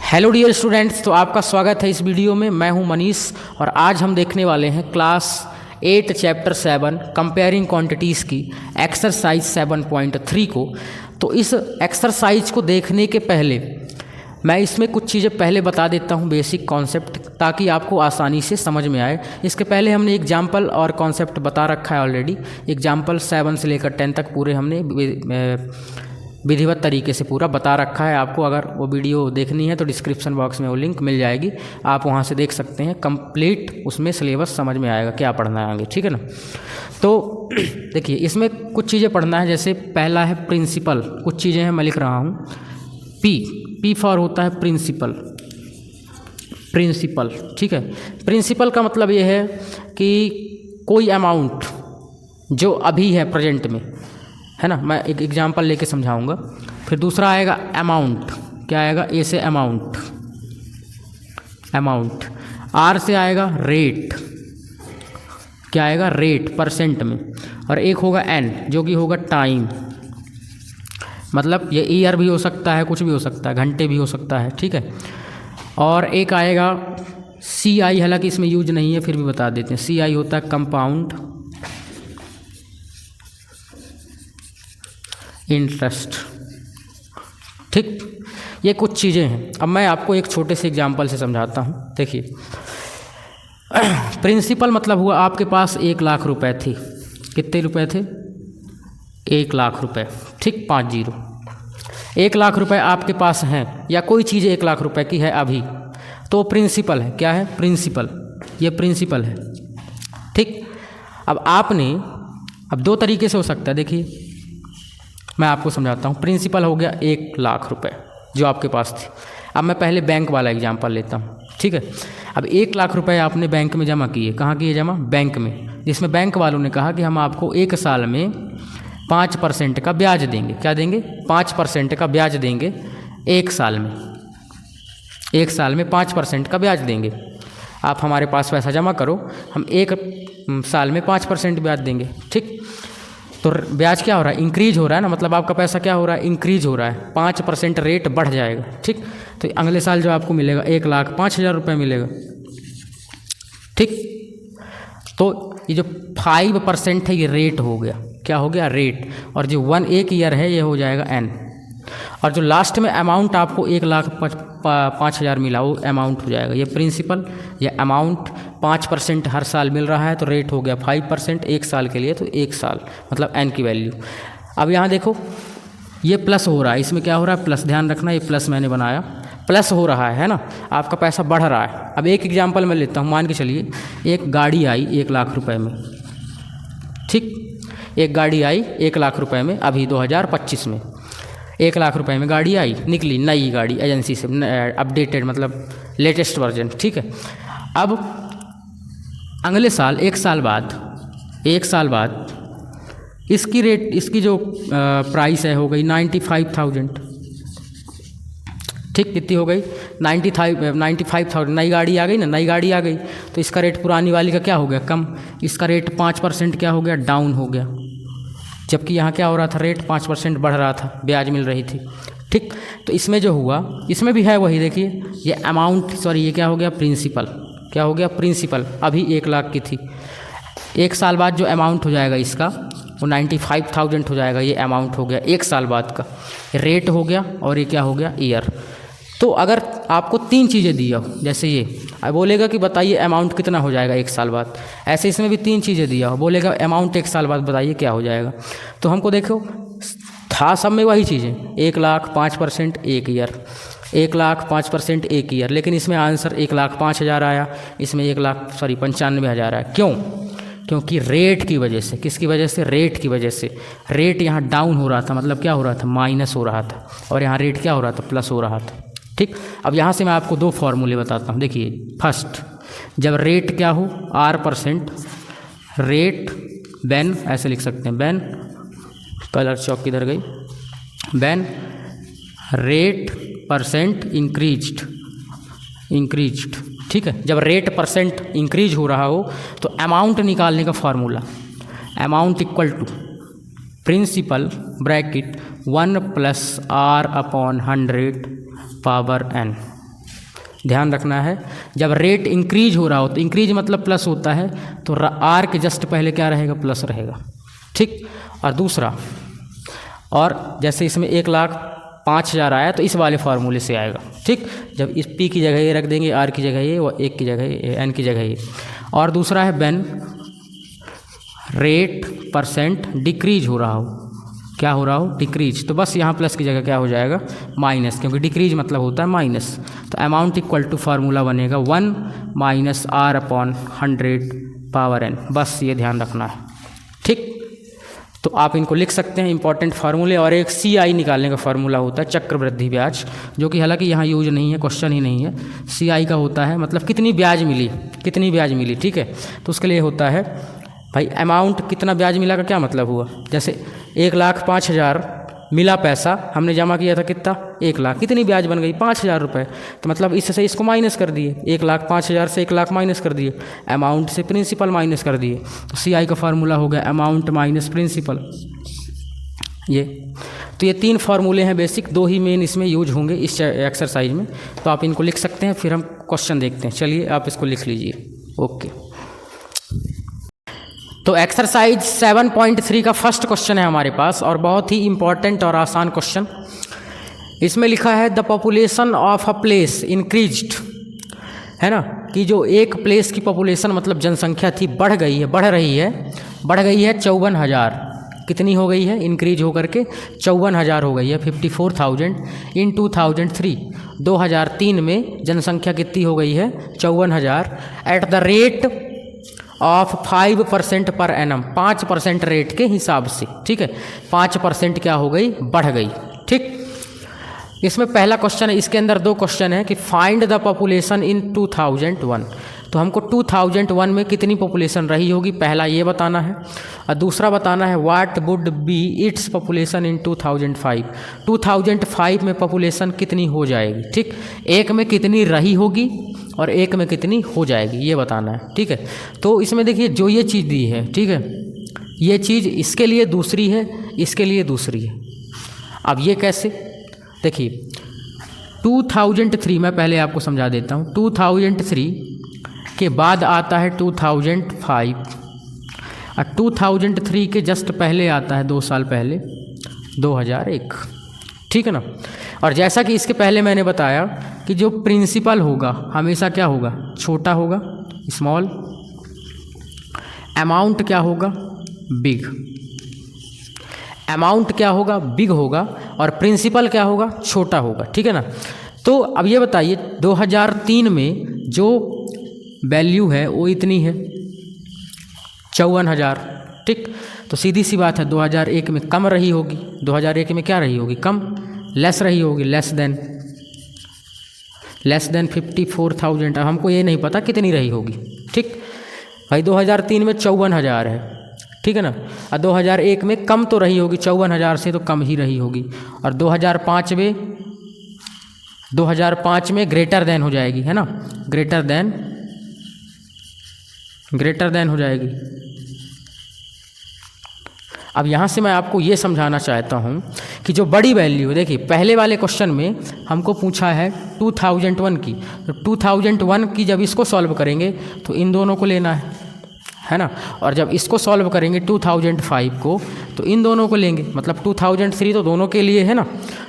Hello dear students, तो आपका स्वागत है इस वीडियो में। मैं हूं मनीष और आज हम देखने वाले हैं क्लास 8 चैप्टर 7 कंपेयरिंग क्वांटिटीज़ की एक्सरसाइज 7.3 को। तो इस एक्सरसाइज को देखने के पहले मैं इसमें कुछ चीज़ें पहले बता देता हूं, बेसिक कॉन्सेप्ट, ताकि आपको आसानी से समझ में आए। इसके पहले हमने एग्जाम्पल और कॉन्सेप्ट बता रखा है ऑलरेडी। एग्जाम्पल 7 से लेकर 10 तक पूरे हमने विधिवत तरीके से पूरा बता रखा है। आपको अगर वो वीडियो देखनी है तो डिस्क्रिप्शन बॉक्स में वो लिंक मिल जाएगी, आप वहाँ से देख सकते हैं। कंप्लीट उसमें सिलेबस समझ में आएगा क्या पढ़ना है आगे, ठीक है ना। तो देखिए, इसमें कुछ चीज़ें पढ़ना है। जैसे पहला है प्रिंसिपल। कुछ चीज़ें हैं, मैं लिख रहा हूँ। पी फॉर होता है प्रिंसिपल। प्रिंसिपल, ठीक है। प्रिंसिपल का मतलब ये है कि कोई अमाउंट जो अभी है प्रेजेंट में, है ना। मैं एक एग्जांपल लेके समझाऊंगा। फिर दूसरा आएगा अमाउंट। क्या आएगा? ए से अमाउंट, अमाउंट। आर से आएगा रेट। क्या आएगा? रेट, परसेंट में। और एक होगा एन, जो कि होगा टाइम। मतलब ये ईयर भी हो सकता है, कुछ भी हो सकता है, घंटे भी हो सकता है, ठीक है। और एक आएगा सी आई, हालांकि इसमें यूज नहीं है, फिर भी बता देते हैं। सी आई होता है कंपाउंड इंटरेस्ट, ठीक। ये कुछ चीज़ें हैं। अब मैं आपको एक छोटे से एग्जांपल से समझाता हूँ। देखिए, प्रिंसिपल मतलब हुआ आपके पास 1 लाख रुपए थे। कितने रुपए थे? 1 लाख रुपए, ठीक। 5 जीरो। 1 लाख रुपए आपके पास हैं, या कोई चीज़ 1 लाख रुपए की है अभी, तो प्रिंसिपल है। क्या है? प्रिंसिपल। ये प्रिंसिपल है, ठीक। अब आपने, अब 2 तरीके से हो सकता है। देखिए, मैं आपको समझाता हूँ। प्रिंसिपल हो गया 1 लाख रुपए जो आपके पास थे। अब मैं पहले बैंक वाला एग्जांपल लेता हूँ, ठीक है। अब 1 लाख रुपए आपने बैंक में जमा किए। कहाँ किए जमा? बैंक में। जिसमें बैंक वालों ने कहा कि हम आपको 1 साल में 5% का ब्याज देंगे। क्या देंगे? 5% का ब्याज देंगे 1 साल में। 1 साल में 5% का ब्याज देंगे। आप हमारे पास पैसा जमा करो, हम 1 साल में 5% ब्याज देंगे, ठीक। तो ब्याज क्या हो रहा है? इंक्रीज हो रहा है ना। मतलब आपका पैसा क्या हो रहा है? इंक्रीज हो रहा है। 5% रेट बढ़ जाएगा, ठीक। तो अगले साल जो आपको मिलेगा 1,05,000 रुपये मिलेगा, ठीक। तो ये जो 5% है ये रेट हो गया। क्या हो गया? रेट। और जो 1 ईयर है ये हो जाएगा एन। और जो लास्ट में अमाउंट आपको 1,05,000 मिला वो अमाउंट हो जाएगा। ये प्रिंसिपल, ये अमाउंट 5% हर साल मिल रहा है, तो रेट हो गया 5%। 1 साल के लिए तो 1 साल, मतलब एन की वैल्यू। अब यहाँ देखो, ये प्लस हो रहा है। इसमें क्या हो रहा है? प्लस। ध्यान रखना, ये प्लस मैंने बनाया, प्लस हो रहा है ना। आपका पैसा बढ़ रहा है। अब एक एग्जाम्पल मैं लेता हूँ। मान के चलिए एक गाड़ी आई 1 लाख रुपए में, ठीक। एक गाड़ी आई 1 लाख रुपए में अभी 2025 में। 1 लाख रुपए में गाड़ी आई, निकली नई गाड़ी एजेंसी से, अपडेटेड, मतलब लेटेस्ट वर्जन, ठीक है। अब अगले साल 1 साल बाद इसकी रेट, इसकी जो प्राइस है हो गई 95,000, ठीक। कितनी हो गई? 95,000। नई गाड़ी आ गई ना, नई गाड़ी आ गई तो इसका रेट पुरानी वाली का क्या हो गया? कम। इसका रेट 5% क्या हो गया? डाउन हो गया। जबकि यहाँ क्या हो रहा था? रेट 5% बढ़ रहा था, ब्याज मिल रही थी, ठीक। तो इसमें जो हुआ, इसमें भी है वही। देखिए, ये अमाउंट, सॉरी, ये क्या हो गया? प्रिंसिपल। क्या हो गया? प्रिंसिपल। अभी 1 लाख की थी। 1 साल बाद जो अमाउंट हो जाएगा इसका, वो 95,000 हो जाएगा। ये अमाउंट हो गया 1 साल बाद का। रेट हो गया, और ये क्या हो गया? ईयर। तो अगर आपको 3 चीज़ें दिया हो, जैसे ये बोलेगा कि बताइए अमाउंट कितना हो जाएगा 1 साल बाद, ऐसे इसमें भी 3 चीज़ें दिया हो, बोलेगा अमाउंट 1 साल बाद बताइए क्या हो जाएगा। तो हमको देखो, था सब में वही चीज़ें, 1 लाख, 5%, 1 ईयर। 1 लाख, 5%, 1 ईयर। लेकिन इसमें आंसर 1,05,000 आया, इसमें 95,000 आया। क्यों? क्योंकि रेट की वजह से। किसकी वजह से? रेट की वजह से। रेट यहाँ डाउन हो रहा था, मतलब क्या हो रहा था? माइनस हो रहा था। और यहाँ रेट क्या हो रहा था? प्लस हो रहा था, ठीक। अब यहाँ से मैं आपको 2 फॉर्मूले बताता हूँ। देखिए, फर्स्ट, जब रेट क्या हो? R%, रेट बैन, ऐसे लिख सकते हैं, बैन, कलर चौक किधर गई? बैन रेट परसेंट इंक्रीज्ड, ठीक है। जब रेट परसेंट इंक्रीज हो रहा हो तो अमाउंट निकालने का formula, amount equal to principal bracket 1 + R/100 power n, ध्यान रखना है, जब रेट इंक्रीज हो रहा हो तो इंक्रीज मतलब प्लस होता है, तो आर के जस्ट पहले क्या रहेगा, प्लस रहेगा। ठीक। और दूसरा, और जैसे इसमें 1,05,000 आया तो इस वाले फार्मूले से आएगा। ठीक। जब इस पी की जगह ये रख देंगे, आर की जगह ये, और 1 की जगह ये, एन की जगह ये। और दूसरा है व्हेन रेट परसेंट डिक्रीज हो रहा हो, क्या हो रहा हो, डिक्रीज, तो बस यहाँ प्लस की जगह क्या हो जाएगा, माइनस, क्योंकि डिक्रीज मतलब होता है माइनस। तो अमाउंट इक्वल टू फार्मूला बनेगा 1 minus R upon 100 power N. बस ये ध्यान रखना है। ठीक। तो आप इनको लिख सकते हैं, इंपॉर्टेंट फार्मूले। और एक CI निकालने का फार्मूला होता है, चक्रवृद्धि ब्याज, जो कि हालांकि यहाँ यूज नहीं है, क्वेश्चन ही नहीं है। CI का होता है मतलब कितनी ब्याज मिली, कितनी ब्याज मिली। ठीक है। तो उसके लिए होता है भाई अमाउंट, कितना ब्याज मिला का क्या मतलब हुआ, जैसे 1,05,000 मिला पैसा, हमने जमा किया था कितना, 1 लाख, कितनी ब्याज बन गई, 5,000 रुपये। तो मतलब इससे इसको माइनस कर दिए, 1,05,000 से 1 लाख माइनस कर दिए, अमाउंट से प्रिंसिपल माइनस कर दिए। तो CI का फार्मूला हो गया अमाउंट माइनस प्रिंसिपल। ये तो ये 3 फार्मूले हैं बेसिक, 2 ही मेन इसमें यूज होंगे इस एक्सरसाइज में। तो आप इनको लिख सकते हैं, फिर हम क्वेश्चन देखते हैं। चलिए आप इसको लिख लीजिए। ओके। तो एक्सरसाइज 7.3 का फर्स्ट क्वेश्चन है हमारे पास, और बहुत ही इंपॉर्टेंट और आसान क्वेश्चन। इसमें लिखा है the population of a place increased, है ना, कि जो एक प्लेस की पॉपुलेशन मतलब जनसंख्या थी बढ़ गई है, बढ़ रही है 54,000। कितनी हो गई है, इंक्रीज होकर के 54,000 हो गई है, 54,000 इन 2003। 2003 में जनसंख्या कितनी हो गई है, 54,000, eight the rate of 5% per annum, 5% rate के हिसाब से। ठीक है, 5% क्या हो गई, बढ़ गई। ठीक। इसमें पहला क्वेश्चन है, इसके अंदर 2 क्वेश्चन है कि फाइंड द पॉपुलेशन इन 2001। तो हमको 2001 में कितनी पॉपुलेशन रही होगी, पहला ये बताना है। और दूसरा बताना है what would be its population in 2005। 2005 में पॉपुलेशन कितनी हो जाएगी। ठीक। एक में कितनी रही होगी और एक में कितनी हो जाएगी, ये बताना है। ठीक है। तो इसमें देखिए जो ये चीज़ दी है, ठीक है, ये चीज़ इसके लिए दूसरी है, इसके लिए दूसरी है। अब ये कैसे, देखिए 2003 मैं पहले आपको समझा देता हूँ। 2003 के बाद आता है 2005, और 2003 के जस्ट पहले आता है 2 साल पहले 2001। ठीक है ना। और जैसा कि इसके पहले मैंने बताया कि जो प्रिंसिपल होगा हमेशा क्या होगा, छोटा होगा, स्मॉल, अमाउंट क्या होगा, बिग, अमाउंट क्या होगा, बिग होगा, और प्रिंसिपल क्या होगा, छोटा होगा। ठीक है ना। तो अब ये बताइए 2003 में जो वैल्यू है वो इतनी है 54,000। ठीक। तो सीधी सी बात है 2001 में कम रही होगी, 2001 में क्या रही होगी, कम, लेस रही होगी, लेस देन 54,000। अब हमको ये नहीं पता कितनी रही होगी। ठीक भाई, 2003 में 54,000 है, ठीक है ना, और 2001 में कम तो रही होगी, 54,000 से तो कम ही रही होगी। और 2005 में ग्रेटर देन हो जाएगी, है ना, ग्रेटर देन हो जाएगी। अब यहाँ से मैं आपको ये समझाना चाहता हूँ कि जो बड़ी वैल्यू, देखिए पहले वाले क्वेश्चन में हमको पूछा है 2001 की, तो 2001 की जब इसको सॉल्व करेंगे तो इन दोनों को लेना है ना, और जब इसको सॉल्व करेंगे 2005 को तो इन दोनों को लेंगे, मतलब 2003 तो दोनों के लिए है ना,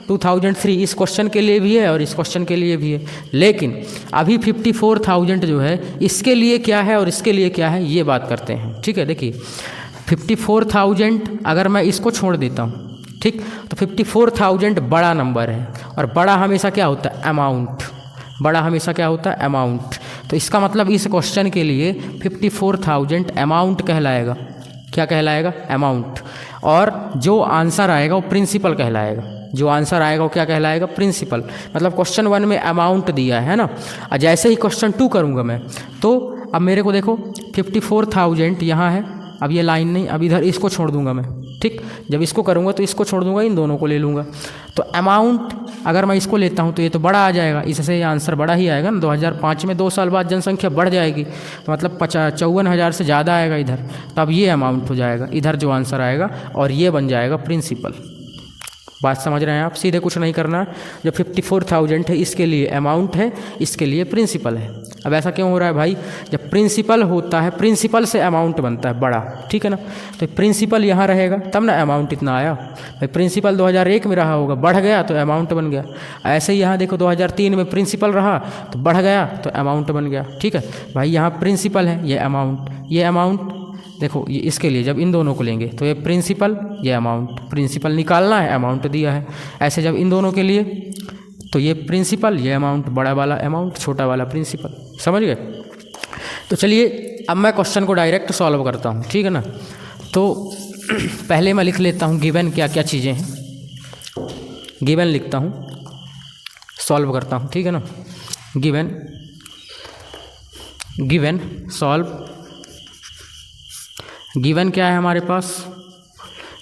2003 इस क्वेश्चन के लिए भी है और इस क्वेश्चन के लिए भी है। लेकिन अभी 54,000 जो है इसके लिए क्या है और इसके लिए क्या है, ये बात करते हैं। ठीक है, देखिए 54,000 अगर मैं इसको छोड़ देता हूँ, ठीक, तो 54,000 बड़ा नंबर है, और बड़ा हमेशा क्या होता है, अमाउंट, बड़ा हमेशा क्या होता है, अमाउंट। तो इसका मतलब इस क्वेश्चन के लिए 54,000 अमाउंट कहलाएगा, क्या कहलाएगा, अमाउंट। और जो आंसर आएगा वो प्रिंसिपल कहलाएगा, जो आंसर आएगा वो क्या कहलाएगा, प्रिंसिपल। मतलब क्वेश्चन 1 में अमाउंट दिया है ना, और जैसे ही क्वेश्चन 2 करूँगा मैं, तो अब मेरे को देखो 54,000 यहाँ है, अब ये लाइन नहीं, अब इधर इसको छोड़ दूंगा मैं। ठीक, जब इसको करूँगा तो इसको छोड़ दूंगा, इन दोनों को ले लूँगा। तो अमाउंट अगर मैं इसको लेता हूँ तो ये तो बड़ा आ जाएगा, इससे ये आंसर बड़ा ही आएगा ना। 2005 में 2 साल बाद जनसंख्या बढ़ जाएगी, तो मतलब 54,000 से ज़्यादा आएगा इधर, तब ये अमाउंट हो जाएगा, इधर जो आंसर आएगा, और ये बन जाएगा प्रिंसिपल। बात समझ रहे हैं आप? सीधे कुछ नहीं करना। जो 54,000 है इसके लिए अमाउंट है, इसके लिए प्रिंसिपल है। अब ऐसा क्यों हो रहा है भाई? जब प्रिंसिपल होता है, प्रिंसिपल से अमाउंट बनता है बड़ा, ठीक है ना? तो प्रिंसिपल यहाँ रहेगा तब ना अमाउंट इतना आया। भाई प्रिंसिपल 2001 में रहा होगा, बढ़ गया तो अमाउंट बन गया। ऐसे ही यहाँ देखो 2003 में प्रिंसिपल रहा तो बढ़ गया तो अमाउंट बन गया, ठीक है भाई। यहाँ प्रिंसिपल है, ये अमाउंट देखो, ये इसके लिए जब इन दोनों को लेंगे तो ये प्रिंसिपल, ये अमाउंट। प्रिंसिपल निकालना है, अमाउंट दिया है। ऐसे जब इन दोनों के लिए तो ये प्रिंसिपल, ये अमाउंट, बड़ा वाला अमाउंट, छोटा वाला प्रिंसिपल। समझ गए? तो चलिए अब मैं क्वेश्चन को डायरेक्ट सॉल्व करता हूँ, ठीक है ना? तो पहले मैं लिख लेता हूँ गिवन क्या क्या चीज़ें हैं। गिवन लिखता हूँ, सॉल्व करता हूँ, ठीक है ना? Given solve. गिवन क्या है हमारे पास?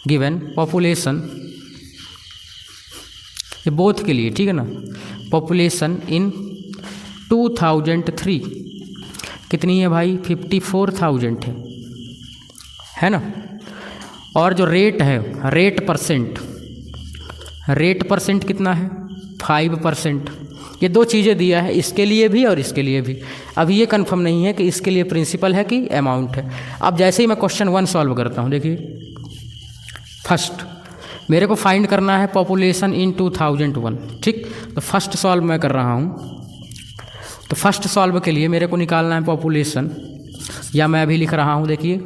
गिवन पॉपुलेशन, ये बोथ के लिए, ठीक है ना? पॉपुलेशन इन 2003 कितनी है भाई? 54,000 है ना? और जो रेट है, रेट परसेंट कितना है? 5%। ये दो चीज़ें दिया है, इसके लिए भी और इसके लिए भी। अब ये कंफर्म नहीं है कि इसके लिए प्रिंसिपल है कि अमाउंट है। अब जैसे ही मैं क्वेश्चन 1 सॉल्व करता हूँ, देखिए फर्स्ट मेरे को फाइंड करना है पॉपुलेशन इन 2001, ठीक? तो फर्स्ट सॉल्व मैं कर रहा हूँ। तो फर्स्ट सॉल्व के लिए मेरे को निकालना है पॉपुलेशन, या मैं अभी लिख रहा हूँ, देखिए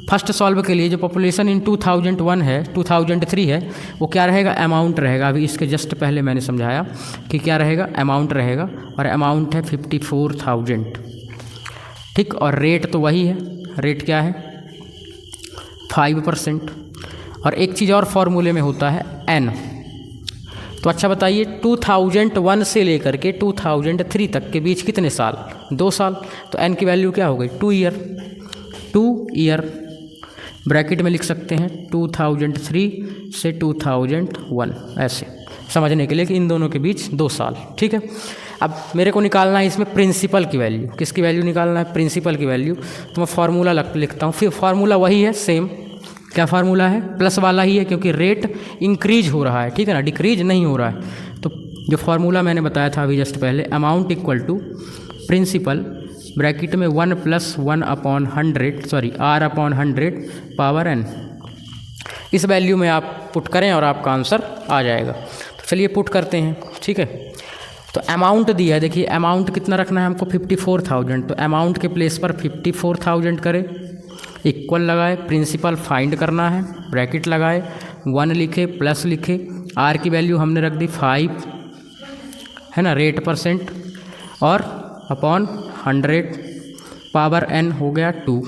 फर्स्ट सॉल्व के लिए जो पॉपुलेशन इन 2001 है, 2003 है, वो क्या रहेगा? अमाउंट रहेगा। अभी इसके जस्ट पहले मैंने समझाया कि क्या रहेगा? अमाउंट रहेगा, और अमाउंट है 54,000, ठीक? और रेट तो वही है, रेट क्या है? 5%। और एक चीज़ और फॉर्मूले में होता है n। तो अच्छा बताइए 2001 से लेकर के 2003 तक के बीच कितने साल? 2 साल। तो n की वैल्यू क्या हो गई? 2 ईयर। ब्रैकेट में लिख सकते हैं 2003 से 2001, ऐसे समझने के लिए कि इन दोनों के बीच 2 साल, ठीक है? अब मेरे को निकालना है इसमें प्रिंसिपल की वैल्यू। किसकी वैल्यू निकालना है? प्रिंसिपल की वैल्यू। तो मैं फार्मूला लिखता हूँ। फिर फार्मूला वही है, सेम। क्या फार्मूला है? प्लस वाला ही है, क्योंकि रेट इंक्रीज हो रहा है, ठीक है ना? डिक्रीज नहीं हो रहा है। तो जो फार्मूला मैंने बताया था अभी जस्ट पहले, amount equal to principal, bracket में 1 + 1/100, सॉरी R/100 पावर n। इस वैल्यू में आप पुट करें और आपका आंसर आ जाएगा। तो चलिए पुट करते हैं, ठीक है? तो अमाउंट दिया है, देखिए अमाउंट कितना रखना है हमको? 54,000। तो अमाउंट के प्लेस पर 54,000 करें, इक्वल लगाए, प्रिंसिपल फाइंड करना है, ब्रैकेट लगाए, 1 लिखे, प्लस लिखे, R की वैल्यू हमने रख दी 5, है ना? रेट परसेंट, और अपॉन 100 पावर n हो गया 2,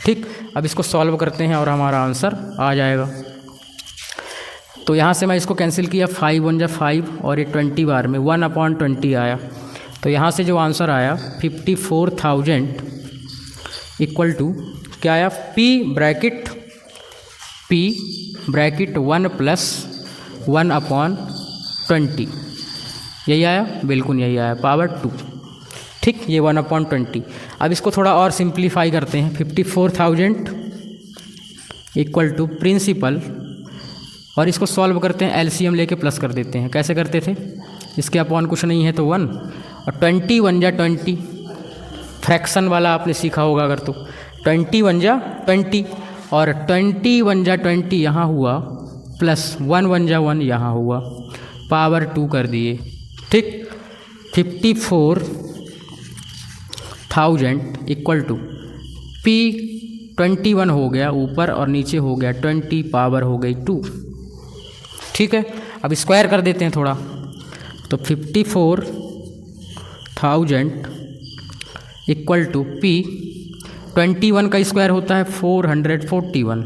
ठीक? अब इसको सॉल्व करते हैं और हमारा आंसर आ जाएगा। तो यहाँ से मैं इसको कैंसिल किया, 5 × 5 और ये 20 बार में 1/20 आया। तो यहाँ से जो आंसर आया 54,000 इक्वल टू क्या आया? P ब्रैकेट 1 + 1/20, यही आया? बिल्कुल यही आया, पावर 2, ठीक? ये 1/20। अब इसको थोड़ा और सिंप्लीफाई करते हैं। 54,000 इक्वल टू प्रिंसिपल, और इसको सॉल्व करते हैं, एलसीएम लेके प्लस कर देते हैं। कैसे करते थे? इसके अपॉन कुछ नहीं है तो 1, और 20 × 20, फ्रैक्शन वाला आपने सीखा होगा अगर, तो 20 × 20, और 20 × 20 यहाँ हुआ, प्लस 1 × 1 यहाँ हुआ, पावर 2 कर दिए, ठीक? 54,000 इक्वल टू P 21 हो गया ऊपर, और नीचे हो गया 20, पावर हो गई 2, ठीक है? अब स्क्वायर कर देते हैं थोड़ा। तो 54,000 इक्वल टू P 21 का स्क्वायर होता है 441,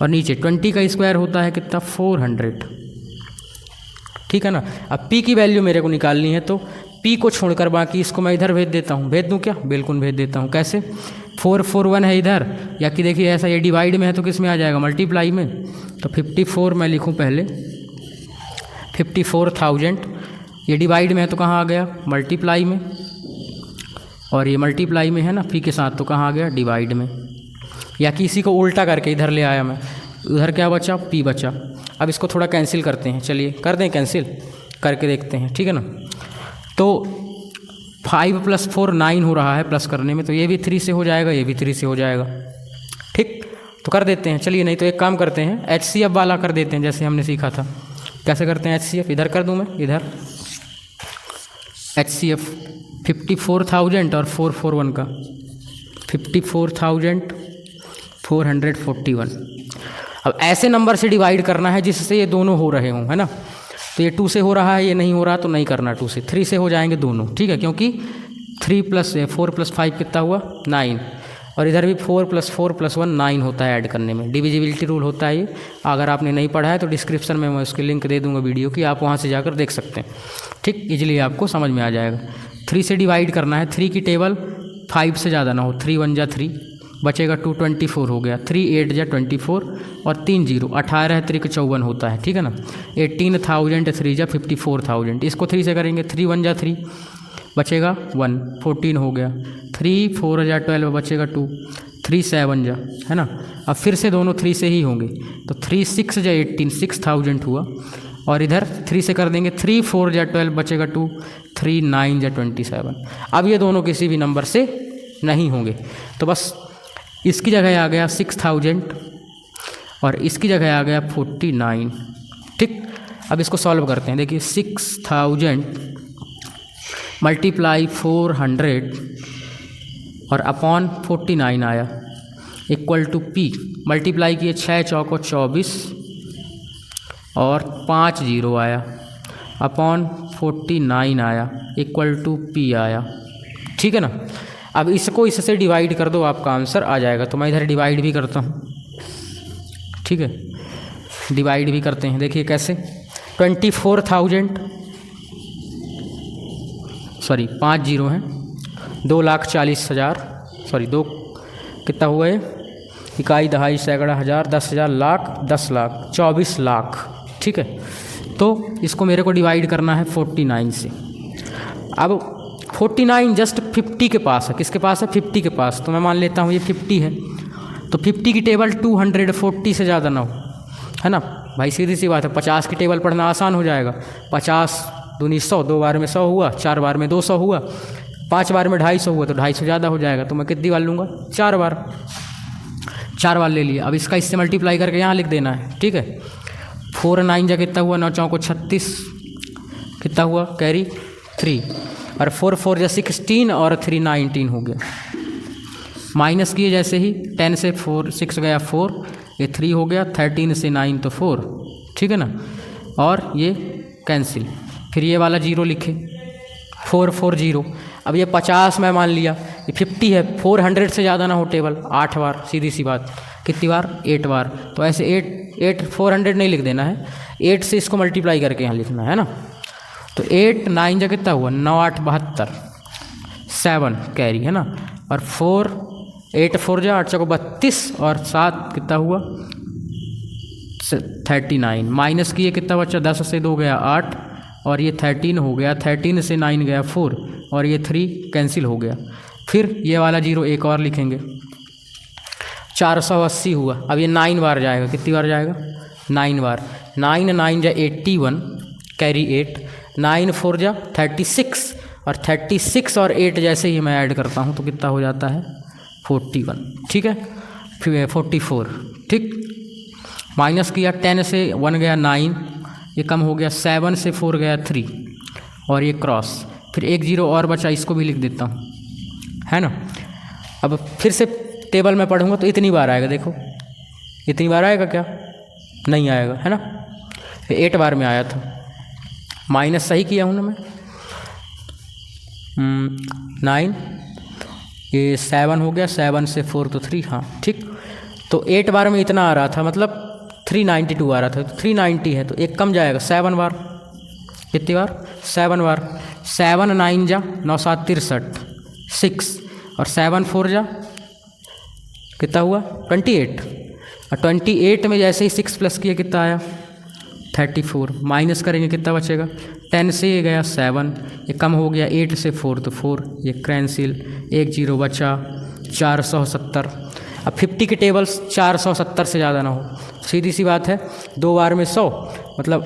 और नीचे 20 का स्क्वायर होता है कितना? 400, ठीक है ना? अब P की वैल्यू मेरे को निकालनी है, तो P को छोड़कर बाकी इसको मैं इधर भेज देता हूँ। भेज दूँ क्या? बिल्कुल भेज देता हूँ। कैसे? 441 है इधर, या कि देखिए ऐसा ये डिवाइड में है तो किस में आ जाएगा? मल्टीप्लाई में। तो 54 मैं लिखूँ पहले, 54,000, ये डिवाइड में है तो कहाँ आ गया? मल्टीप्लाई में। और ये मल्टीप्लाई में है ना P के साथ, तो कहाँ आ गया? डिवाइड में। या कि इसी को उल्टा करके इधर ले आया मैं, उधर क्या बचा? P बचा। अब इसको थोड़ा कैंसिल करते हैं, चलिए कर दें कैंसिल, करके देखते हैं, ठीक है ना। तो 5 + 4 9 हो रहा है प्लस करने में, तो ये भी 3 से हो जाएगा, ये भी 3 से हो जाएगा, ठीक। तो कर देते हैं, चलिए। नहीं तो एक काम करते हैं, HCF वाला कर देते हैं, जैसे हमने सीखा था। कैसे करते हैं HCF? इधर कर दूं मैं, इधर HCF 54,000 और 441 का 54,441। अब ऐसे नंबर से डिवाइड करना है जिससे ये दोनों हो रहे हों, है ना। तो ये 2 से हो रहा है, ये नहीं हो रहा, तो नहीं करना 2 से, 3 से हो जाएंगे दोनों, ठीक है। क्योंकि 4 + 5 कितना हुआ 9, और इधर भी 4 + 4 + 1 9 होता है ऐड करने में। डिविजिबिलिटी रूल होता है ये। अगर आपने नहीं पढ़ा है तो डिस्क्रिप्शन में मैं उसकी लिंक दे दूंगा वीडियो की, आप वहाँ से जाकर देख सकते हैं, ठीक। इजीली आपको समझ में आ जाएगा। 3 से डिवाइड करना है, 3 की टेबल 5 से ज़्यादा ना हो। 3 × 1 = 3, बचेगा 2 24 हो गया। 3 × 8 = 24 और 3 0 18 3 × 54 होता है, ठीक है ना। 18,000 3 × 54,000। इसको 3 से करेंगे, 3 × 1 = 3, बचेगा 1 14 हो गया। 3 4 × 12 बचेगा 2, 3 7 × है ना। अब फिर से दोनों 3 से ही होंगे, तो 3 6 × 18 6,000 हुआ। और इधर 3 से कर देंगे, 3 4 × 12 बचेगा 2, 3 9 × 27। अब ये दोनों किसी भी नंबर से नहीं होंगे, तो बस इसकी जगह आ गया 6,000 और इसकी जगह आ गया 49, ठीक। अब इसको सॉल्व करते हैं, देखिए 6,000 × 400 और अपॉन 49 आया, इक्वल टू P। मल्टीप्लाई किए 6 चौको 24 और 5 0 आया, अपॉन 49 आया, इक्वल टू P आया, ठीक है ना। अब इसको इससे डिवाइड कर दो, आपका आंसर आ जाएगा। तो मैं इधर डिवाइड भी करता हूँ, ठीक है। डिवाइड भी करते हैं, देखिए कैसे। 24,000 सॉरी 5 0 हैं, 2,40,000 सॉरी 2 कितना हुआ ये, इकाई दहाई सैकड़ा हज़ार 10,000 लाख 10 लाख 24 लाख, ठीक है। तो इसको मेरे को डिवाइड करना है 49 से। अब 49 जस्ट 50 के पास है, किसके पास है 50 के पास। तो मैं मान लेता हूँ ये 50 है, तो 50 की टेबल 240 से ज़्यादा ना हो, है ना भाई। सीधी सी बात है, 50 की टेबल पढ़ना आसान हो जाएगा। 50 दूनी 100, 2 बार में 100 हुआ, 4 बार में 200 हुआ, 5 बार में 250 हुआ, तो 250 ज़्यादा हो जाएगा। तो मैं कितनी बार लूँगा 4 बार, 4 बार ले लिया। अब इसका इससे मल्टीप्लाई करके यहाँ लिख देना है, ठीक है। 4 9 जा कितना हुआ, 9 चौको 36, कितना हुआ कैरी 3, और 4 4 जा 16 और 3 19 हो गया। माइनस किए जैसे ही 10 से 4 6 गया 4, ये 3 हो गया, 13 से 9 तो 4, ठीक है ना। और ये कैंसिल, फिर ये वाला 0 लिखे 4 4 0। अब ये 50 मैं मान लिया, ये 50 है, 400 से ज़्यादा ना हो टेबल, 8 बार, सीधी सी बात। कितनी बार 8 बार। तो ऐसे 8 400 नहीं लिख देना है, 8 से इसको मल्टीप्लाई करके यहाँ लिखना है ना। तो 8 9 जा कितना हुआ 9 8 72, 7 कैरी, है ना। और 4 8 4 जा 8 चौको 32 और 7 कितना हुआ 39। माइनस किए कितना बच्चा, 10 से 2 गया 8 और ये 13 हो गया, 13 से 9 गया 4 और ये 3 कैंसिल हो गया। फिर ये वाला 0 एक और लिखेंगे, 480 हुआ। अब ये 9 बार जाएगा, कितनी बार जाएगा 9 बार। 9 9 जा 81 कैरी 8, 9 4 जा 36 और 36 और 8 जैसे ही मैं ऐड करता हूँ तो कितना हो जाता है 41, ठीक है। फिर 44, ठीक। माइनस किया 10 से 1 गया 9, ये कम हो गया, 7 से 4 गया 3 और ये क्रॉस। फिर एक 0 और बचा, इसको भी लिख देता हूँ, है ना। अब फिर से टेबल में पढ़ूंगा तो इतनी बार आएगा, देखो इतनी बार आएगा क्या, नहीं आएगा, है ना। 8 बार में आया था, माइनस सही किया हूँ ना मैं। 9 ये 7 हो गया, 7 से 4 तो 3, हाँ ठीक। तो 8 बार में इतना आ रहा था, मतलब 392 आ रहा था, तो 390 है तो एक कम जाएगा 7 बार। कितनी बार 7 बार। 7 9 जा 9 7 63 6 और 7 4 जा कितना हुआ 28 और 28 में जैसे ही 6 प्लस किया कितना आया 34। माइनस करेंगे कितना बचेगा, 10 से ये गया 7, ये कम हो गया 8 से 4 तो 4, ये कैंसिल, एक 0 बचा 470। अब 50 के टेबल्स 470 से ज़्यादा ना हो, सीधी सी बात है, 2 बार में 100 मतलब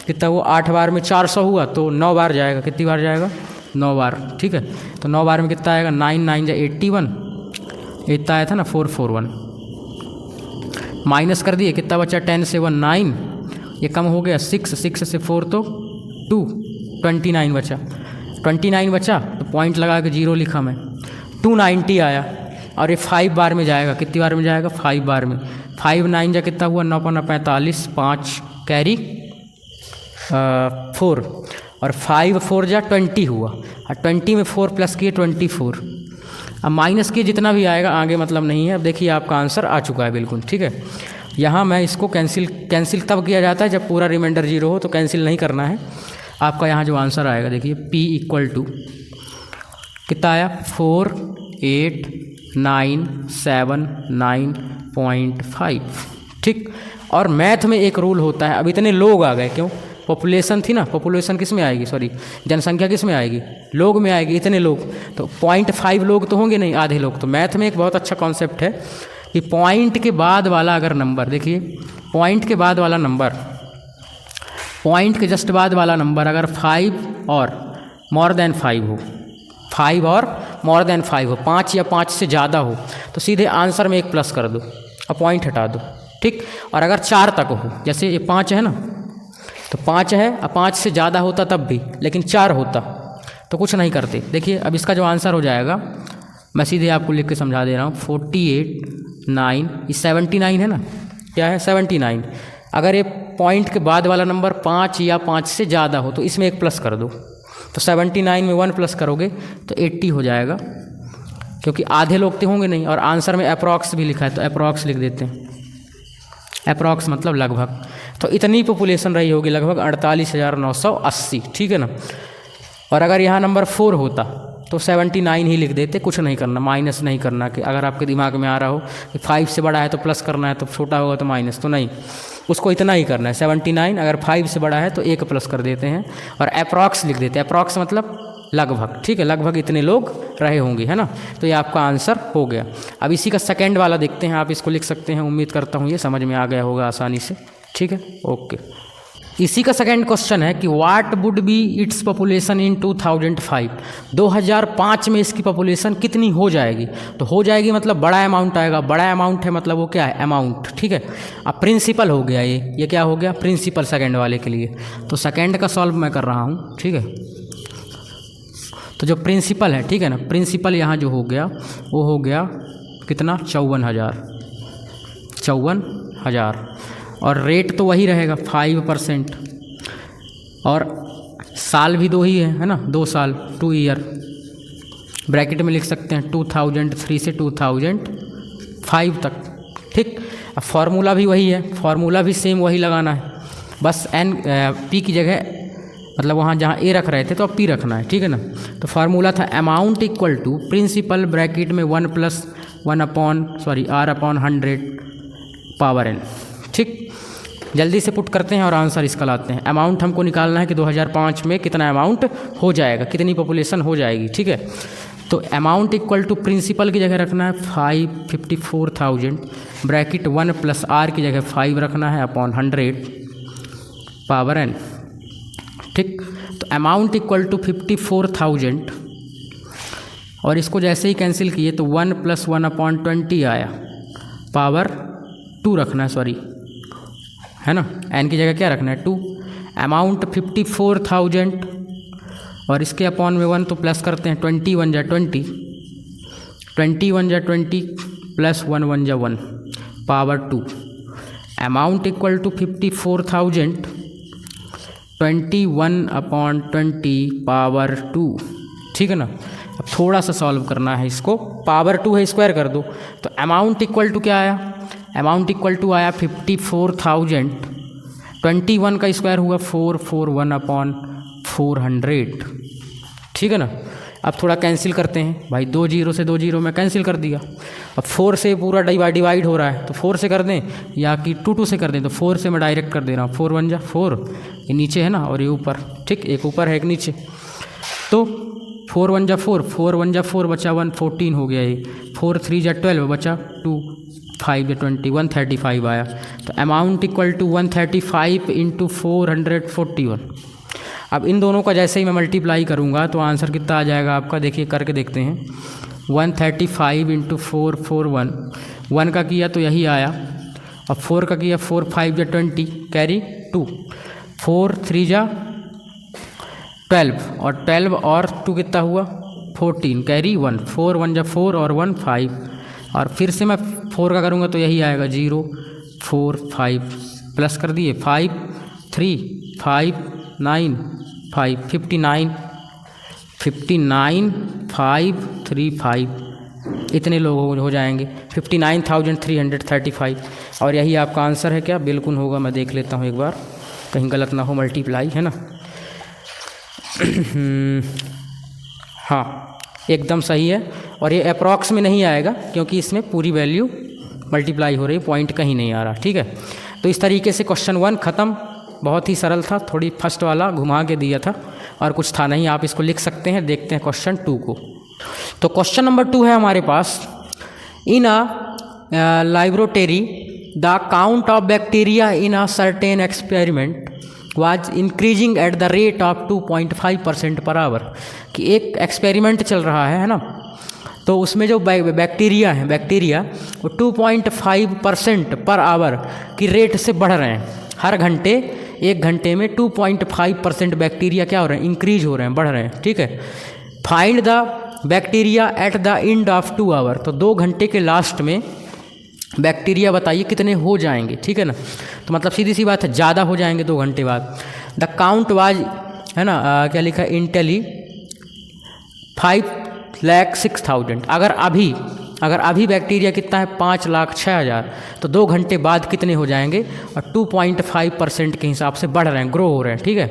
कितना हुआ, 8 बार में 400 हुआ तो 9 बार जाएगा। कितनी बार जाएगा? 9 बार। ठीक है, तो 9 बार में कितना आएगा? 9 9 जा 81, इतना आया था ना 441, माइनस कर दिए, कितना बचा? 10 से 1 9, ये कम हो गया 6, 6 से 4 तो 2, 29 बचा। 29 बचा तो पॉइंट लगा के 0 लिखा मैं, 290 आया और ये 5 बार में जाएगा। कितनी बार में जाएगा? 5 बार में। 5 9 जा कितना हुआ? 9 5 45, 5 कैरी 4 और 5 4 जा 20 हुआ और 20 में 4 प्लस किए 24। अब माइनस किए जितना भी आएगा आगे मतलब नहीं है। अब देखिए आपका आंसर आ चुका है बिल्कुल। ठीक है, यहाँ मैं इसको कैंसिल तब किया जाता है जब पूरा रिमाइंडर 0 हो, तो कैंसिल नहीं करना है। आपका यहाँ जो आंसर आएगा देखिए P = कितना आया? 4897.9.5। ठीक, और मैथ में एक रूल होता है। अब इतने लोग आ गए, क्यों? पॉपुलेशन थी ना, पॉपुलेशन किस में आएगी? सॉरी, जनसंख्या किस में आएगी? लोग में आएगी। इतने लोग तो 0.5 लोग तो होंगे नहीं, आधे लोग। तो मैथ में एक बहुत अच्छा कॉन्सेप्ट है कि पॉइंट के बाद वाला अगर नंबर, देखिए पॉइंट के बाद वाला नंबर, पॉइंट के जस्ट बाद वाला नंबर अगर 5 और मोर देन 5 हो, 5 और मोर देन 5 हो, 5 या 5 से ज़्यादा हो, तो सीधे आंसर में 1 प्लस कर दो और पॉइंट हटा दो। ठीक, और अगर 4 तक हो, जैसे ये 5 है ना, तो 5 है और 5 से ज़्यादा होता तब भी, लेकिन 4 होता तो कुछ नहीं करते। देखिए अब इसका जो आंसर हो जाएगा, मैं सीधे आपको लिख के समझा दे रहा हूँ, 48 9, ये 79 है ना, क्या है? 79। अगर ये पॉइंट के बाद वाला नंबर 5 या 5 से ज़्यादा हो तो इसमें 1 प्लस कर दो, तो 79 में 1 प्लस करोगे तो 80 हो जाएगा, क्योंकि आधे लोग तो होंगे नहीं। और आंसर में अप्रॉक्स भी लिखा है तो अप्रॉक्स लिख देते हैं, अप्रॉक्स मतलब लगभग। तो इतनी पॉपुलेशन रही होगी, लगभग 48,980। ठीक है ना, और अगर यहाँ नंबर 4 होता तो 79 ही लिख देते, कुछ नहीं करना, माइनस नहीं करना। कि अगर आपके दिमाग में आ रहा हो कि 5 से बड़ा है तो प्लस करना है, तो छोटा होगा तो माइनस, तो नहीं, उसको इतना ही करना है 79। अगर 5 से बड़ा है तो 1 प्लस कर देते हैं और अप्रॉक्स लिख देते हैं। अप्रॉक्स मतलब लगभग। ठीक है, लगभग इतने लोग रहे होंगे, है ना। तो ये आपका आंसर हो गया। अब इसी का सेकेंड वाला देखते हैं, आप इसको लिख सकते हैं। उम्मीद करता हूँ ये समझ में आ गया होगा आसानी से। ठीक है, ओके। इसी का सेकंड क्वेश्चन है कि what would be its population in 2005। 2005 में इसकी पॉपुलेशन कितनी हो जाएगी? तो हो जाएगी मतलब बड़ा अमाउंट आएगा। बड़ा अमाउंट है मतलब वो क्या है? अमाउंट। ठीक है, अब प्रिंसिपल हो गया ये क्या हो गया? प्रिंसिपल सेकंड वाले के लिए। तो सेकंड का सॉल्व मैं कर रहा हूँ। ठीक है, तो जो प्रिंसिपल है, ठीक है ना, प्रिंसिपल यहाँ जो हो गया वो हो गया कितना? 54,000 और रेट तो वही रहेगा 5%। और साल भी 2 ही है ना, 2 साल, 2 ईयर। ब्रैकेट में लिख सकते हैं 2003 से 2005 तक। ठीक, अब फार्मूला भी वही है, फार्मूला भी सेम वही लगाना है, बस पी की जगह मतलब वहाँ जहाँ ए रख रहे थे तो अब पी रखना है। ठीक है ना, तो फार्मूला था amount equal to principal bracket में 1 + R/100 पावर n। ठीक, जल्दी से पुट करते हैं और आंसर इसका लाते हैं। अमाउंट हमको निकालना है कि 2005 में कितना अमाउंट हो जाएगा, कितनी पॉपुलेशन हो जाएगी। ठीक है, तो अमाउंट इक्वल टू प्रिंसिपल की जगह रखना है 54,000 ब्रैकेट 1 + R की जगह 5 रखना है अपॉन 100 पावर n। ठीक, तो अमाउंट इक्वल टू 54,000 और इसको जैसे ही कैंसिल किए तो 1 + 1/20 आया, पावर 2 रखना है, सॉरी है ना, n की जगह क्या रखना है? 2। अमाउंट 54,000 और इसके अपॉन में 1 तो प्लस करते हैं, 21 जा 20, 21 जा 20 + 1 1 जा 1 power 2। Amount equal to 54,000 21/20 power 2। ठीक है ना, अब थोड़ा सा सॉल्व करना है इसको। पावर 2 है, स्क्वायर कर दो, तो अमाउंट इक्वल टू क्या आया? अमाउंट इक्वल टू आया 54,000, 21 का स्क्वायर हुआ 441/400। ठीक है ना, अब थोड़ा कैंसिल करते हैं भाई, 2 0 से 2 0 में कैंसिल कर दिया। अब 4 से पूरा डिवाइड हो रहा है तो 4 से कर दें या कि 2 से कर दें, तो 4 से मैं डायरेक्ट कर दे रहा हूँ। 4 1 जा 4, ये नीचे है ना और ये ऊपर। ठीक, एक ऊपर है एक नीचे, तो 4 1 जा 4, 4 1 जा 4 बचा 1, 14 हो गया ये। 4 3 जा 12 बचा 2, 5 या 20, 135 आया। तो अमाउंट इक्वल टू 135 इंटू 441। अब इन दोनों का जैसे ही मैं मल्टीप्लाई करूँगा तो आंसर कितना आ जाएगा आपका, देखिए करके देखते हैं। 135 इंटू 441, 1 का किया तो यही आया, अब 4 का किया, 4 5 या 20, कैरी 2, 4 3 जा 12, और 12 और 2 कितना हुआ 14, कैरी 1, 4 1 जा 4 और 1 5, और फिर से मैं 4 का करूँगा तो यही आएगा 0 4 5, प्लस कर दिए 5 3 5 9 5, 59 5 3 5, इतने लोग हो जाएंगे 59,335, और यही आपका आंसर है क्या, बिल्कुल होगा। मैं देख लेता हूँ एक बार कहीं गलत ना हो, मल्टीप्लाई है ना। हाँ एकदम सही है, और ये अप्रॉक्स में नहीं आएगा क्योंकि इसमें पूरी वैल्यू मल्टीप्लाई हो रही है, पॉइंट कहीं नहीं आ रहा, ठीक है। तो इस तरीके से क्वेश्चन 1 ख़त्म, बहुत ही सरल था, थोड़ी फर्स्ट वाला घुमा के दिया था और कुछ था नहीं, आप इसको लिख सकते हैं। देखते हैं क्वेश्चन 2 को। तो क्वेश्चन नंबर 2 है हमारे पास, in a laboratory the count of bacteria in a certain experiment was increasing at the rate of 2.5% per our. कि एक एक्सपेरिमेंट चल रहा है ना, तो उसमें जो बैक्टीरिया हैं, बैक्टीरिया वो 2.5% पर आवर की रेट से बढ़ रहे हैं। हर घंटे, एक घंटे में 2.5% बैक्टीरिया क्या हो रहे हैं, इंक्रीज हो रहे हैं, बढ़ रहे हैं, ठीक है। Find the bacteria at the end of 2 hour. तो 2 घंटे के लास्ट में बैक्टीरिया बताइए कितने हो जाएंगे, ठीक है ना। तो मतलब सीधी सी बात है, ज़्यादा हो जाएंगे 2 घंटे बाद। द काउंट वाज, है ना, क्या लिखा है, इंटेली 5,06,000। अगर अभी बैक्टीरिया कितना है 5,06,000, तो 2 घंटे बाद कितने हो जाएंगे, और 2.5% के हिसाब से बढ़ रहे हैं, ग्रो हो रहे हैं, ठीक है।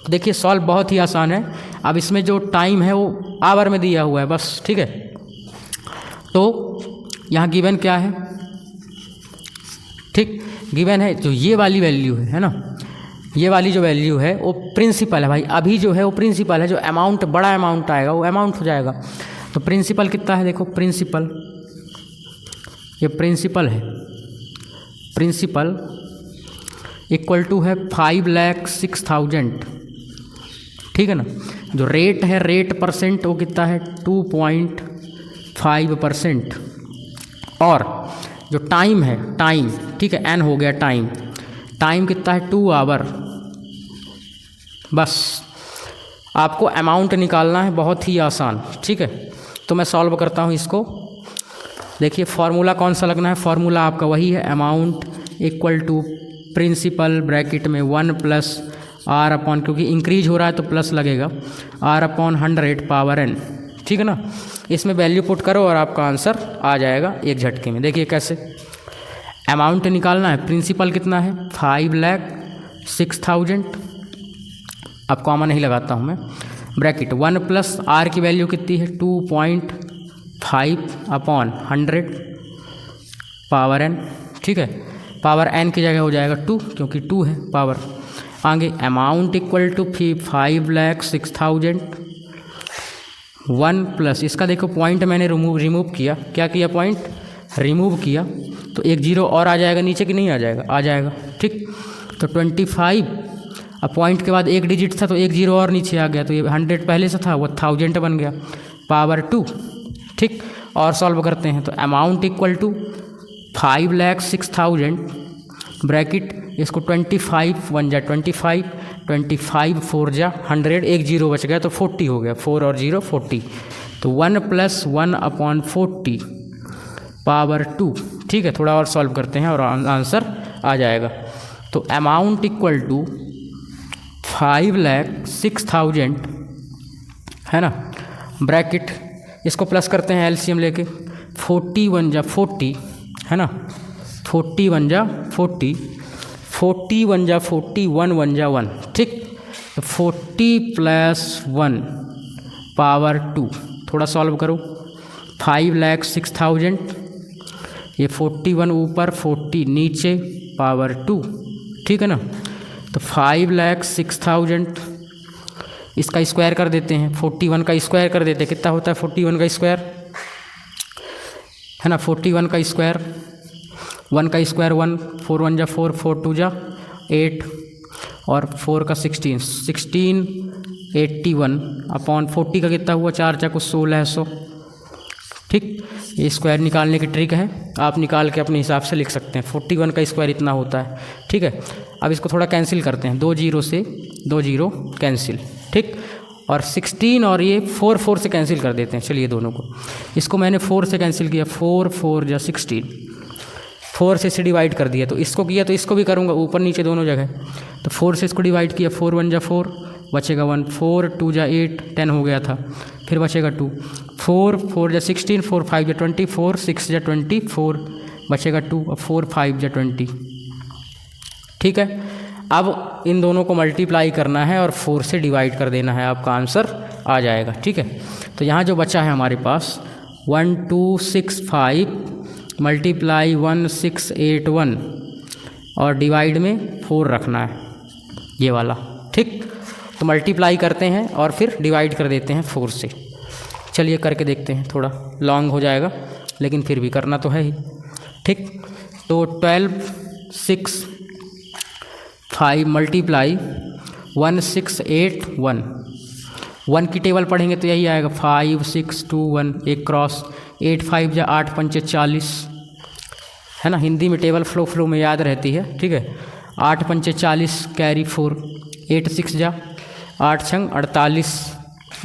तो देखिए सॉल्व बहुत ही आसान है। अब इसमें जो टाइम है वो आवर में दिया हुआ है बस, ठीक है। तो यहाँ गिवन क्या है, ठीक, गिवन है जो ये वाली वैल्यू है ना, ये वाली जो वैल्यू है वो प्रिंसिपल है भाई। अभी जो है वो प्रिंसिपल है, जो अमाउंट बड़ा अमाउंट आएगा वो अमाउंट हो जाएगा। तो प्रिंसिपल कितना है, देखो प्रिंसिपल, ये प्रिंसिपल है, प्रिंसिपल इक्वल टू है 5,06,000, ठीक है ना। जो रेट है, रेट परसेंट वो कितना है 2.5%, और जो टाइम है, टाइम, ठीक है, एन हो गया टाइम, टाइम कितना है 2 आवर। बस आपको अमाउंट निकालना है, बहुत ही आसान, ठीक है। तो मैं सॉल्व करता हूँ इसको। देखिए फार्मूला कौन सा लगना है, फार्मूला आपका वही है, amount equal to principal bracket में 1 प्लस आर अपॉन, क्योंकि इंक्रीज हो रहा है तो प्लस लगेगा, आर अपॉन 100 पावर n, ठीक है ना। इसमें वैल्यू पुट करो और आपका आंसर आ जाएगा एक झटके में। देखिए कैसे अमाउंट निकालना है, प्रिंसिपल कितना है 5,06,000, अब कॉमन नहीं लगाता हूँ मैं, ब्रैकेट 1 प्लस आर की वैल्यू कितनी है 2.5 अपॉन 100 पावर n, ठीक है। पावर n की जगह हो जाएगा 2, क्योंकि 2 है पावर। आगे अमाउंट इक्वल टू 5,06,000, 1 प्लस इसका देखो पॉइंट मैंने रिमूव किया, क्या किया, पॉइंट रिमूव किया, तो एक 0 और आ जाएगा नीचे कि नहीं आ जाएगा, आ जाएगा, ठीक। तो 25, अब पॉइंट के बाद एक डिजिट था तो एक 0 और नीचे आ गया, तो ये 100 पहले से था वो 1000 बन गया, पावर 2, ठीक। और सॉल्व करते हैं, तो अमाउंट इक्वल टू 5,06,000 ब्रैकेट, इसको 25 1 जा 25, 25 4 जा 100, एक 0 बच गया तो 40 हो गया, 4 और 0 40, तो 1 प्लस 1 अपॉन 40 पावर 2, ठीक है। थोड़ा और सॉल्व करते हैं और आंसर आ जाएगा। तो अमाउंट इक्वल टू 5,06,000, है ना, ब्रैकेट, इसको प्लस करते हैं एलसीएम लेके, 40 1 जा 40, है ना, 40 1 जा 40, 40 1 जा 40, 1 1 जा 1, ठीक। तो 40 प्लस 1 पावर 2, थोड़ा सॉल्व करो, 5,06,000, ये 41 ऊपर 40 नीचे पावर 2, ठीक है ना। तो 5,06,000, इसका स्क्वायर कर देते हैं, 41 का स्क्वायर कर देते हैं, कितना होता है 41 का स्क्वायर, है ना, 41 का स्क्वायर 1 का स्क्वायर 1, 4 1 जा 4, 4 2 जा 8 और 4 का 16, 1681 अपॉन 40 का कितना हुआ, 4 4 को 1600। ठीक, ये स्क्वायर निकालने की ट्रिक है, आप निकाल के अपने हिसाब से लिख सकते हैं। 41 का स्क्वायर इतना होता है। ठीक है, अब इसको थोड़ा कैंसिल करते हैं, 2 0 से 2 0 कैंसिल। ठीक, और 16 और ये 4 4 से कैंसिल कर देते हैं। चलिए दोनों को, इसको मैंने 4 से कैंसिल किया, 4 4 जा 16, 4 से इसे डिवाइड कर दिया, तो इसको किया तो इसको भी करूँगा, ऊपर नीचे दोनों जगह। तो 4 से इसको डिवाइड किया, 4 1 जा 4, बचेगा 1, 4 2 जा 8, 10 हो गया था, फिर बचेगा 2, 4 4 जा 16, 4 5 जा 20, 4 6 जा 24, बचेगा 2 और 4 5 जा 20। ठीक है, अब इन दोनों को मल्टीप्लाई करना है और 4 से डिवाइड कर देना है, आपका आंसर आ जाएगा। ठीक है, तो यहाँ जो बचा है हमारे पास 1265 मल्टीप्लाई 1681 और डिवाइड में 4 रखना है, ये वाला। ठीक, तो मल्टीप्लाई करते हैं और फिर डिवाइड कर देते हैं 4 से। चलिए करके देखते हैं, थोड़ा लॉन्ग हो जाएगा लेकिन फिर भी करना तो है ही। ठीक, तो 12 6 5 मल्टीप्लाई 1681, 1 की टेबल पढ़ेंगे तो यही आएगा 5 6 2 1, एक क्रॉस, 8 5 जा 8 5 40, है ना, हिंदी में टेबल फ्लो में याद रहती है। ठीक है, 8 5 40 कैरी 4, 8 6 जा 8 6 48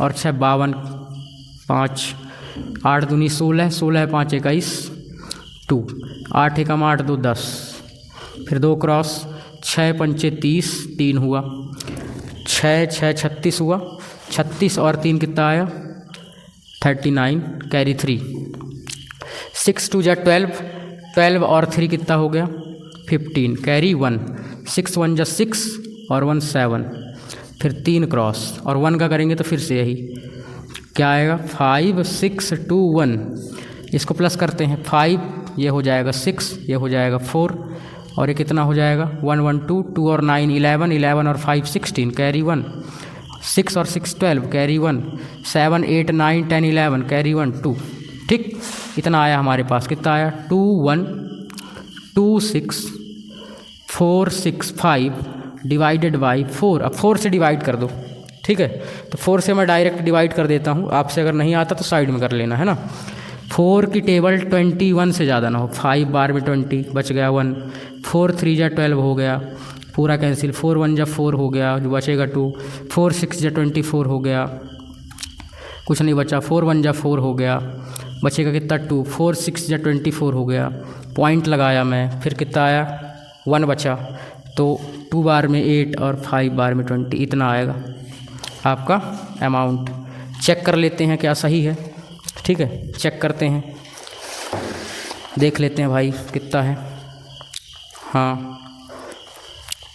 और 6 52, 5 8 दूनी 16, 16 5 21 2, 8 एकम 8 2 10, फिर 2 क्रॉस, 6 5 30, 3 हुआ, 6 6 36 हुआ, 36 और 3 कितना आया 39 कैरी 3, 6 2 जा 12, 12 और 3 कितना हो गया 15 कैरी 1, 6 1 जा 6 और 1 7, फिर 3 क्रॉस और 1 का करेंगे तो फिर से यही क्या आएगा 5 6 2 1, इसको प्लस करते हैं, 5 ये हो जाएगा 6, ये हो जाएगा 4 और ये कितना हो जाएगा 1 1 2 2 और 9 11, 11 और 5 16 कैरी 1, 6 और 6 12 कैरी 1, 7 8 9 10 11 कैरी 1 2। ठीक, इतना आया हमारे पास, कितना आया 2 1 2 6 4 6 5 डिवाइडेड बाई 4। अब 4 से डिवाइड कर दो। ठीक है, तो 4 से मैं डायरेक्ट डिवाइड कर देता हूँ, आपसे अगर नहीं आता तो साइड में कर लेना, है ना। 4 की टेबल 21 से ज़्यादा ना हो, 5 बार में 20 बच गया 1, 4 3 जा 12 हो गया, पूरा कैंसिल, 4 1 जा 4 हो गया, जो बचेगा 2, 4 6 जा 24 हो गया, कुछ नहीं बचा, 4 1 जा 4 हो गया, बचेगा कितना 2, 4 6 जा 24 हो गया, पॉइंट लगाया मैं, फिर कितना आया 1 बचा, तो 2 बार में 8 और 5 बार में 20, इतना आएगा आपका अमाउंट। चेक कर लेते हैं क्या सही है। ठीक है, चेक करते हैं, देख लेते हैं भाई कितना है। हाँ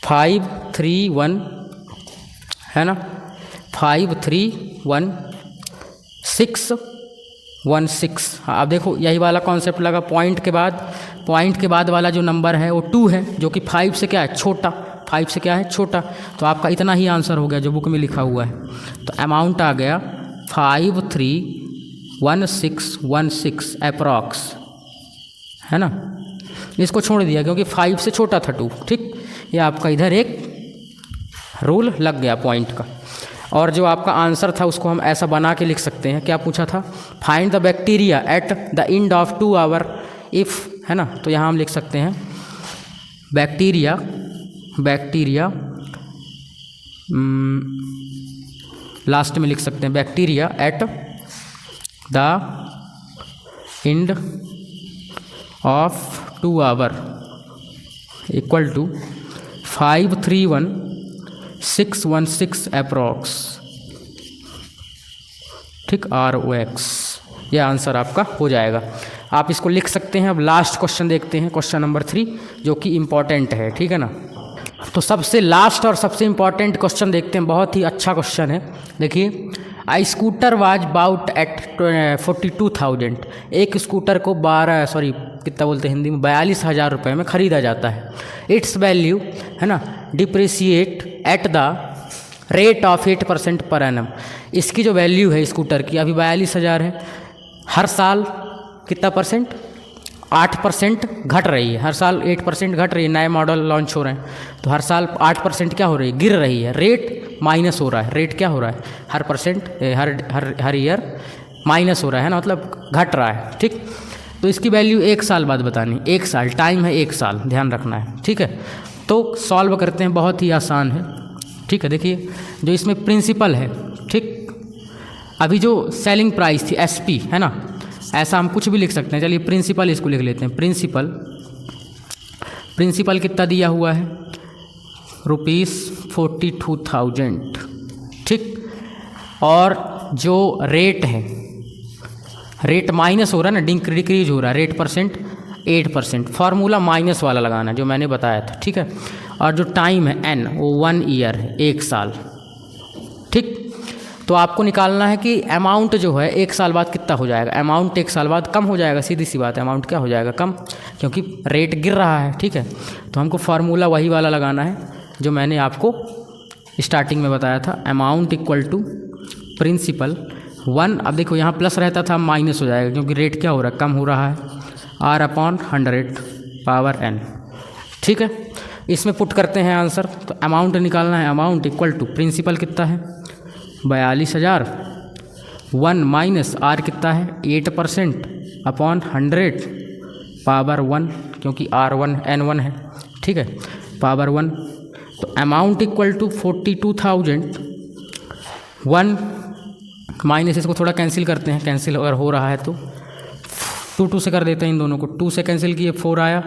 5 3 1 है ना, 5 3 1 6 1 6। हाँ अब देखो यही वाला कॉन्सेप्ट लगा, पॉइंट के बाद वाला जो नंबर है वो 2 है, जो कि 5 से क्या है छोटा, 5 से क्या है छोटा, तो आपका इतना ही आंसर हो गया जो बुक में लिखा हुआ है। तो अमाउंट आ गया 5 3 1 6 1 6 अप्रॉक्स, है ना। इसको छोड़ दिया क्योंकि 5 से छोटा था 2। ठीक, ये आपका इधर एक रूल लग गया पॉइंट का। और जो आपका आंसर था उसको हम ऐसा बना के लिख सकते हैं, क्या पूछा था, find the bacteria at the end of 2 hour if, है ना। तो यहाँ हम लिख सकते हैं बैक्टीरिया लास्ट में लिख सकते हैं bacteria at the end of 2 hour equal to 5 3 1 6 1 6 approx. ठीक, ROX, ये आंसर आपका हो जाएगा। आप इसको लिख सकते हैं। अब लास्ट क्वेश्चन देखते हैं, क्वेश्चन नंबर 3, जो कि इम्पॉर्टेंट है। ठीक है ना, तो सबसे लास्ट और सबसे इम्पॉर्टेंट क्वेश्चन देखते हैं, बहुत ही अच्छा क्वेश्चन है। देखिए, आई स्कूटर वाज बाउट एट 42,000। एक स्कूटर को कितना बोलते हैं हिंदी में, 42,000 रुपये में ख़रीदा जाता है। इट्स वैल्यू, है ना, depreciate eight the rate of 8% per annum. इसकी जो वैल्यू है स्कूटर की अभी 42,000 है, हर साल कितना परसेंट, 8% घट रही है, हर साल 8% घट रही है, नए मॉडल लॉन्च हो रहे हैं तो हर साल 8% क्या हो रही है, गिर रही है, रेट माइनस हो रहा है, रेट क्या हो रहा है, हर ईयर माइनस हो रहा है ना, मतलब घट रहा है। ठीक, तो इसकी वैल्यू 1 साल बाद बतानी, 1 साल टाइम है, 1 साल ध्यान रखना है। ठीक है, तो सॉल्व करते हैं, बहुत ही आसान है। ठीक है, देखिए जो इसमें प्रिंसिपल है, ठीक, अभी जो सेलिंग प्राइस थी SP है ना, ऐसा हम कुछ भी लिख सकते हैं, चलिए प्रिंसिपल इसको लिख लेते हैं। प्रिंसिपल कितना दिया हुआ है, ₹42,000। ठीक, और जो रेट है, रेट माइनस हो रहा है ना, डिक्रीज हो रहा है, रेट परसेंट 8%, फार्मूला माइनस वाला लगाना है जो मैंने बताया था। ठीक है, और जो टाइम है N वो 1 ईयर है, 1 साल। ठीक, तो आपको निकालना है कि अमाउंट जो है 1 साल बाद कितना हो जाएगा। अमाउंट 1 साल बाद कम हो जाएगा, सीधी सी बात है, अमाउंट क्या हो जाएगा, कम, क्योंकि रेट गिर रहा है। ठीक है, तो हमको फार्मूला वही वाला लगाना है जो मैंने आपको स्टार्टिंग में बताया था, अमाउंट इक्वल टू प्रिंसिपल 1। अब देखो यहाँ प्लस रहता था, माइनस हो जाएगा क्योंकि रेट क्या हो रहा है, कम हो रहा है, R/100 पावर n। ठीक है, इसमें पुट करते हैं आंसर, तो अमाउंट निकालना है, अमाउंट इक्वल टू प्रिंसिपल कितना है 42,000, 1 माइनस R कितना है 8% अपॉन 100 पावर 1, क्योंकि R1 N1 है। ठीक है, पावर 1, तो अमाउंट इक्वल टू 42,000, 1 माइनस, इसको थोड़ा कैंसिल करते हैं, कैंसिल अगर हो रहा है तो 2 से कर देते हैं, इन दोनों को 2 से कैंसिल किए 4 आया,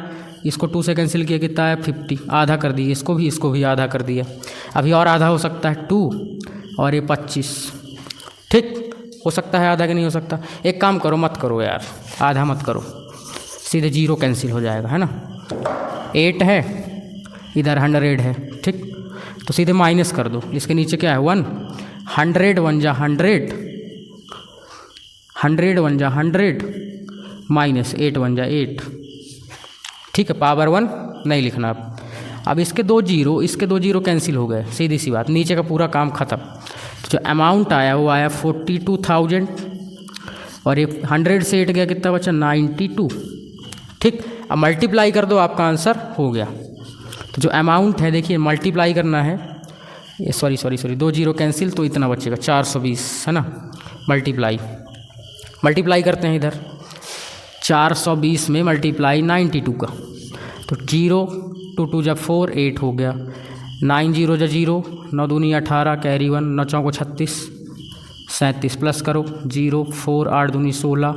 इसको 2 से कैंसिल किया कितना आया 50, आधा कर दिए, इसको भी आधा कर दिया, अभी और आधा हो सकता है 2 और ये 25। ठीक, हो सकता है आधा कि नहीं हो सकता, एक काम करो, मत करो यार, आधा मत करो, सीधे 0 कैंसिल हो जाएगा, है ना, 8 है, इधर 100 है। ठीक, तो सीधे माइनस कर दो, इसके नीचे क्या है 1, 100 1 जा 100, 100 1 जा 100, माइनस 8 1 जा 8। ठीक है, पावर 1 नहीं लिखना अब इसके 2 जीरो कैंसिल हो गए, सीधी सी बात, नीचे का पूरा काम ख़त्म। तो जो अमाउंट आया वो आया 42,000 और ये 100 से 8 गया, कितना बचा 92। ठीक, अब मल्टीप्लाई कर दो, आपका आंसर हो गया। तो जो अमाउंट है देखिए, मल्टीप्लाई करना है, ये सॉरी 2 जीरो कैंसिल, तो इतना बचेगा 420, है ना, मल्टीप्लाई करते हैं इधर, 420 में मल्टीप्लाई 92 का, तो 0 2 2 जा 4 8 हो गया, 9 0 जा 0, 9 दूनी 18, कैरी 1, 9 चौको 36, 37 प्लस करो 0 4 8 दूनी 16,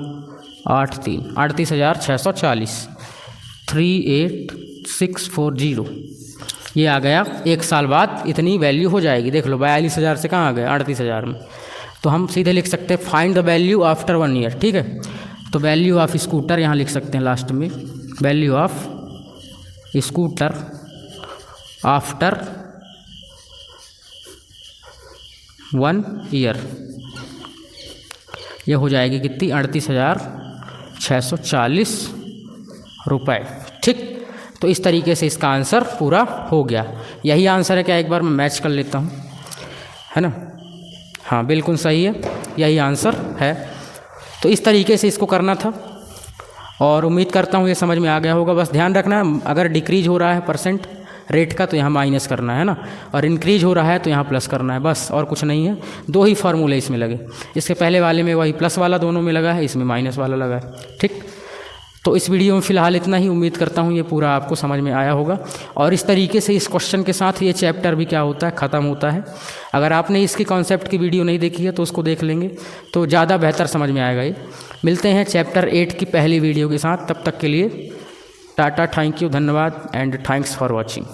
8 3 38,640, 38640, ये आ गया। 1 साल बाद इतनी वैल्यू हो जाएगी, देख लो 42,000 से कहाँ आ गए 38,000 में। तो हम सीधे लिख सकते हैं find the value after 1 year. ठीक है, तो वैल्यू ऑफ स्कूटर यहाँ लिख सकते हैं लास्ट में, value of scooter after 1 year, ये हो जाएगी कितनी 38,640 रुपये। ठीक, तो इस तरीके से इसका आंसर पूरा हो गया। यही आंसर है क्या, एक बार मैं मैच कर लेता हूँ, है ना, हाँ बिल्कुल सही है, यही आंसर है। तो इस तरीके से इसको करना था और उम्मीद करता हूँ ये समझ में आ गया होगा। बस ध्यान रखना, अगर डिक्रीज हो रहा है परसेंट रेट का तो यहाँ माइनस करना है ना, और इंक्रीज हो रहा है तो यहाँ प्लस करना है, बस और कुछ नहीं है। 2 ही फार्मूले इसमें लगे, इसके पहले वाले में वही प्लस वाला दोनों में लगा है, इसमें माइनस वाला लगा है। ठीक, तो इस वीडियो में फ़िलहाल इतना ही। उम्मीद करता हूँ ये पूरा आपको समझ में आया होगा, और इस तरीके से इस क्वेश्चन के साथ ये चैप्टर भी क्या होता है, ख़त्म होता है। अगर आपने इसकी कॉन्सेप्ट की वीडियो नहीं देखी है तो उसको देख लेंगे तो ज़्यादा बेहतर समझ में आएगा ये। मिलते हैं चैप्टर 8 की पहली वीडियो के साथ, तब तक के लिए टाटा, थैंक यू, धन्यवाद एंड थैंक्स फॉर वॉचिंग।